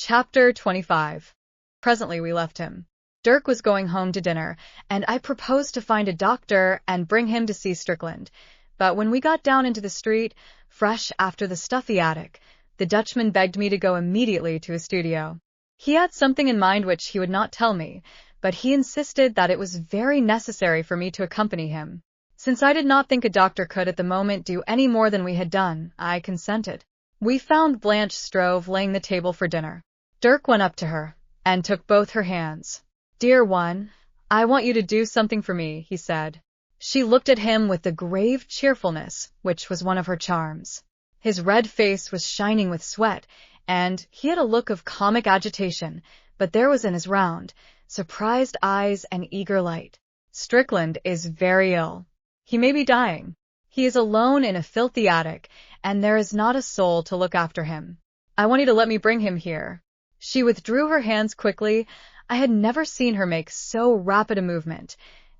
Chapter 25. Presently we left him. Dirk was going home to dinner, and I proposed to find a doctor and bring him to see Strickland. But when we got down into the street, fresh after the stuffy attic, the Dutchman begged me to go immediately to his studio. He had something in mind which he would not tell me, but he insisted that it was very necessary for me to accompany him. Since I did not think a doctor could at the moment do any more than we had done, I consented. We found Blanche Stroeve laying the table for dinner. Dirk went up to her and took both her hands. "Dear one, I want you to do something for me," he said. She looked at him with the grave cheerfulness which was one of her charms. His red face was shining with sweat, and he had a look of comic agitation, but there was in his round, surprised eyes an eager light. "Strickland is very ill. He may be dying. He is alone in a filthy attic, and there is not a soul to look after him. I want you to let me bring him here." She withdrew her hands quickly. I had never seen her make so rapid a movement,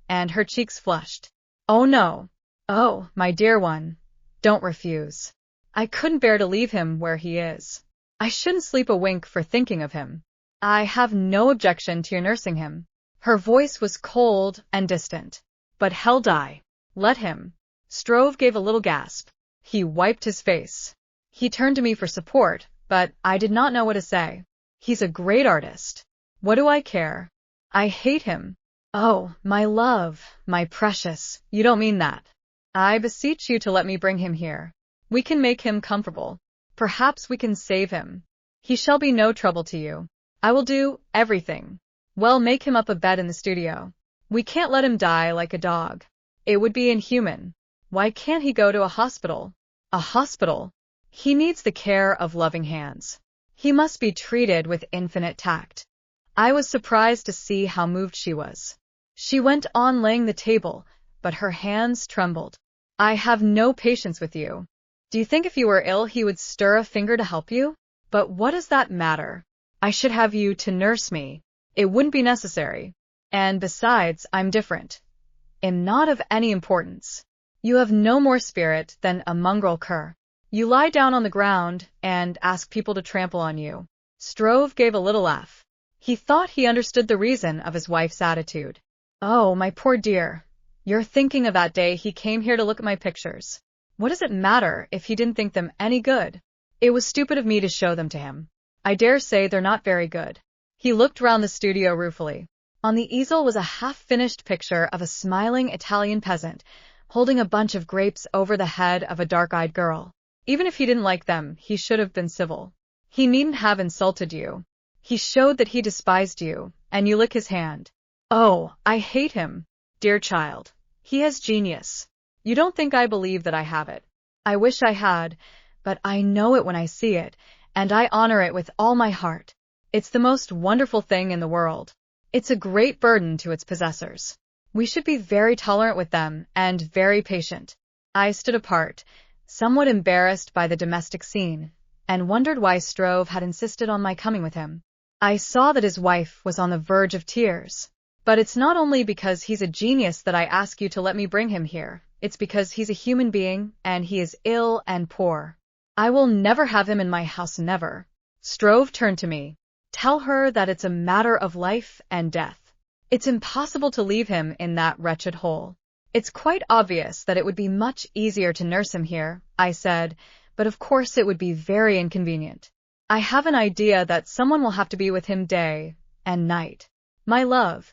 and her cheeks flushed. "Oh, no. Oh, my dear one, don't refuse. I couldn't bear to leave him where he is. I shouldn't sleep a wink for thinking of him. I have no objection to your nursing him." Her voice was cold and distant. "But hell die. Let him." Stroeve gave a little gasp. He wiped his face. He turned to me for support, but I did not know what to say. "He's a great artist. What do I care? I hate him." "Oh, my love, my precious, you don't mean that. I beseech you to let me bring him here. We can make him comfortable. Perhaps we can save him. He shall be no trouble to you. I will do everything. Well, make him up a bed in the studio. We can't let him die like a dog. It would be inhuman. Why can't he go to a hospital?" "A hospital? He needs the care of loving hands. He must be treated with infinite tact." I was surprised to see how moved she was. She went on laying the table, but her hands trembled. "I have no patience with you. Do you think if you were ill he would stir a finger to help you? But what does that matter? I should have you to nurse me. It wouldn't be necessary. And besides, I'm different. Am not of any importance. You have no more spirit than a mongrel cur. You lie down on the ground and ask people to trample on you." Stroeve gave a little laugh. He thought he understood the reason of his wife's attitude. "Oh, my poor dear, you're thinking of that day he came here to look at my pictures. What does it matter if he didn't think them any good? It was stupid of me to show them to him. I dare say they're not very good." He looked round the studio ruefully. On the easel was a half-finished picture of a smiling Italian peasant, holding a bunch of grapes over the head of a dark-eyed girl. Even if he didn't like them, he should have been civil. He needn't have insulted you. He showed that he despised you, and you lick his hand. "Oh, I hate him. Dear child. He has genius. You don't think I believe that I have it. I wish I had, but I know it when I see it, and I honor it with all my heart. It's the most wonderful thing in the world. It's a great burden to its possessors. We should be very tolerant with them and very patient." I stood apart, somewhat embarrassed by the domestic scene, and wondered why Stroeve had insisted on my coming with him. I saw that his wife was on the verge of tears. "But it's not only because he's a genius that I ask you to let me bring him here. It's because he's a human being, and he is ill and poor. I will never have him in my house, never." Stroeve turned to me. "Tell her that it's a matter of life and death. It's impossible to leave him in that wretched hole. It's quite obvious that it would be much easier to nurse him here," I said, "but of course it would be very inconvenient. I have an idea that someone will have to be with him day and night." "My love,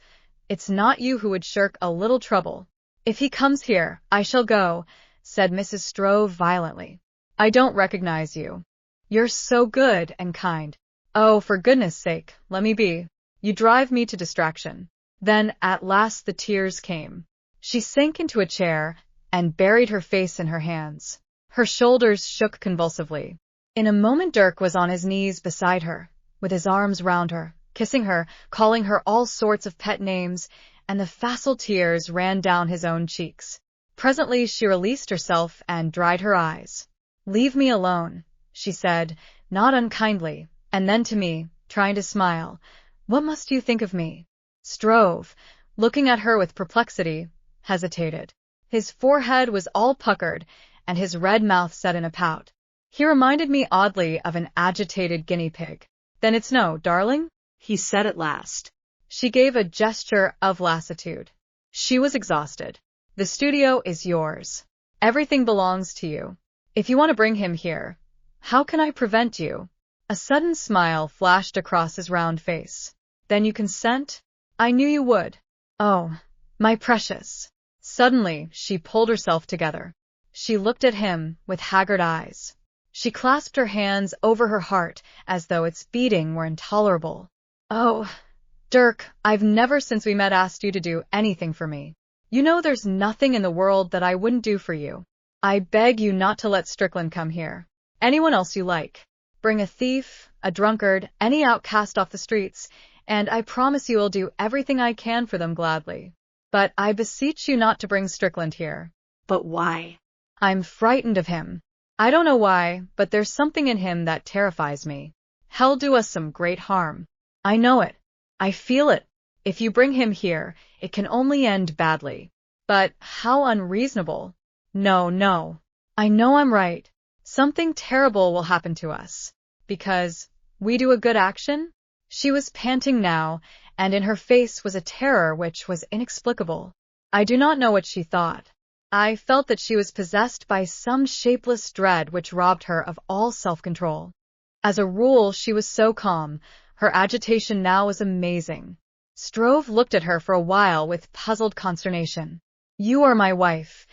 it's not you who would shirk a little trouble." "If he comes here, I shall go," said Mrs. Stroeve violently. "I don't recognize you. You're so good and kind. Oh, for goodness sake, let me be. You drive me to distraction." Then at last the tears came. She sank into a chair and buried her face in her hands. Her shoulders shook convulsively. In a moment Dirk was on his knees beside her, with his arms round her, kissing her, calling her all sorts of pet names, and the facile tears ran down his own cheeks. Presently she released herself and dried her eyes. "Leave me alone," she said, not unkindly, and then to me, trying to smile, "What must you think of me?" Stroeve, looking at her with perplexity, hesitated. His forehead was all puckered, and his red mouth set in a pout. He reminded me oddly of an agitated guinea pig. Then it's no, darling? He said at last. She gave a gesture of lassitude. She was exhausted. The studio is yours. Everything belongs to you. If you want to bring him here, how can I prevent you? A sudden smile flashed across his round face. Then you consent? I knew you would. Oh, my precious. Suddenly, she pulled herself together. She looked at him with haggard eyes. She clasped her hands over her heart as though its beating were intolerable. Oh, Dirk, I've never since we met asked you to do anything for me. You know there's nothing in the world that I wouldn't do for you. I beg you not to let Strickland come here. Anyone else you like. Bring a thief, a drunkard, any outcast off the streets, and I promise you I'll do everything I can for them gladly. But I beseech you not to bring Strickland here. But why? I'm frightened of him. I don't know why, but there's something in him that terrifies me. He'll do us some great harm. I know it. I feel it. If you bring him here, it can only end badly. But how unreasonable. No, no. I know I'm right. Something terrible will happen to us. Because we do a good action? She was panting now, and in her face was a terror which was inexplicable. I do not know what she thought. I felt that she was possessed by some shapeless dread which robbed her of all self-control. As a rule, she was so calm. Her agitation now was amazing. Stroeve looked at her for a while with puzzled consternation. You are my wife.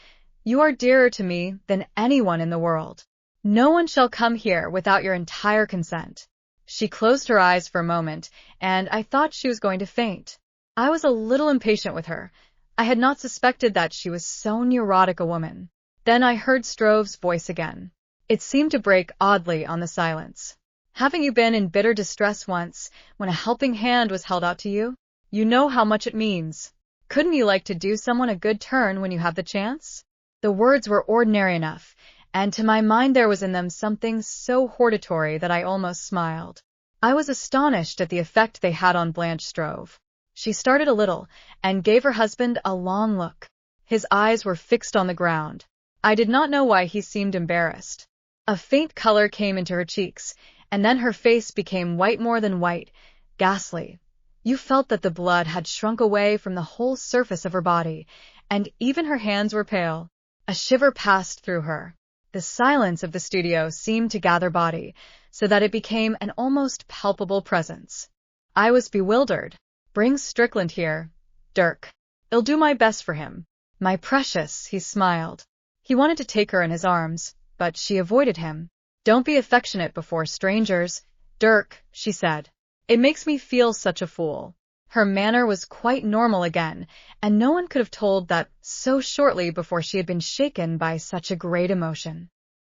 You are dearer to me than anyone in the world. No one shall come here without your entire consent. She closed her eyes for a moment, and I thought she was going to faint. I was a little impatient with her. I had not suspected that she was so neurotic a woman. Then I heard Stroeve's voice again. It seemed to break oddly on the silence. Haven't you been in bitter distress once, when a helping hand was held out to you? You know how much it means. Couldn't you like to do someone a good turn when you have the chance? The words were ordinary enough, and to my mind there was in them something so hortatory that I almost smiled. I was astonished at the effect they had on Blanche Stroeve. She started a little, and gave her husband a long look. His eyes were fixed on the ground. I did not know why he seemed embarrassed. A faint color came into her cheeks, and then her face became white more than white, ghastly. You felt that the blood had shrunk away from the whole surface of her body, and even her hands were pale. A shiver passed through her. The silence of the studio seemed to gather body, so that it became an almost palpable presence. I was bewildered. Bring Strickland here, Dirk. I'll do my best for him. My precious, he smiled. He wanted to take her in his arms, but she avoided him. Don't be affectionate before strangers, Dirk, she said. It makes me feel such a fool. Her manner was quite normal again, and no one could have told that so shortly before she had been shaken by such a great emotion.